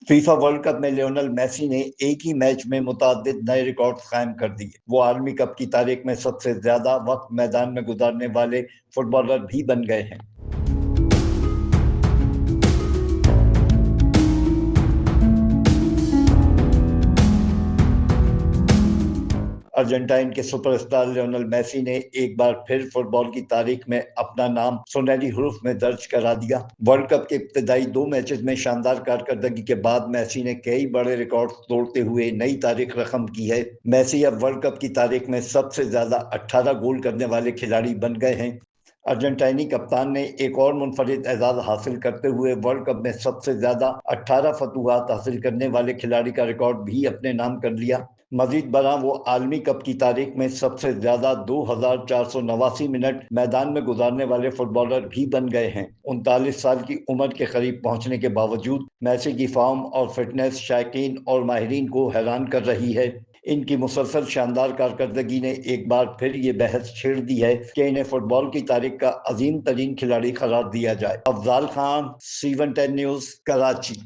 FIFA world cup में Lionel Messi ने एक ही मैच में मुतअद्दिद नए रिकॉर्ड्स कायम कर दिए। वो आलमी कप की तारीख में सबसे ज्यादा वक्त मैदान में गुजारने वाले फुटबॉलर भी बन गए हैं। अर्जेंटाइन के सुपरस्टार लियोनेल मेसी ने एक बार फिर फुटबॉल की तारीख में अपना नाम सुनहरी हुरूफ में दर्ज करा दिया। वर्ल्ड कप के इब्तदाई 2 मैचेस में शानदार कारकर्दगी के बाद मेसी ने कई बड़े रिकॉर्ड तोड़ते हुए नई तारीख रकम की है। मेसी अब वर्ल्ड कप की तारीख में सबसे ज्यादा 18 गोल करने वाले खिलाड़ी बन गए हैं। अर्जेंटाइनी कप्तान ने एक और मुनफरिद एजाज हासिल करते हुए वर्ल्ड कप में सबसे ज्यादा 18 फतूहात हासिल करने वाले खिलाड़ी का रिकॉर्ड भी अपने नाम कर लिया। मजीद बरा वो आलमी कप की तारीख में सबसे ज्यादा 2489 मिनट मैदान में गुजारने वाले फुटबॉलर भी बन गए हैं। 39 साल की उम्र के करीब पहुंचने के बावजूद मेसी की फॉर्म और फिटनेस शायकीन और माहिरीन को हैरान कर रही है। इनकी मुसलसल शानदार कारकर्दगी ने एक बार फिर ये बहस छेड़ दी है कि इन्हें फुटबॉल की तारीख का अजीम तरीन खिलाड़ी करार दिया जाए। Afzal Khan, C1 10 news, Karachi.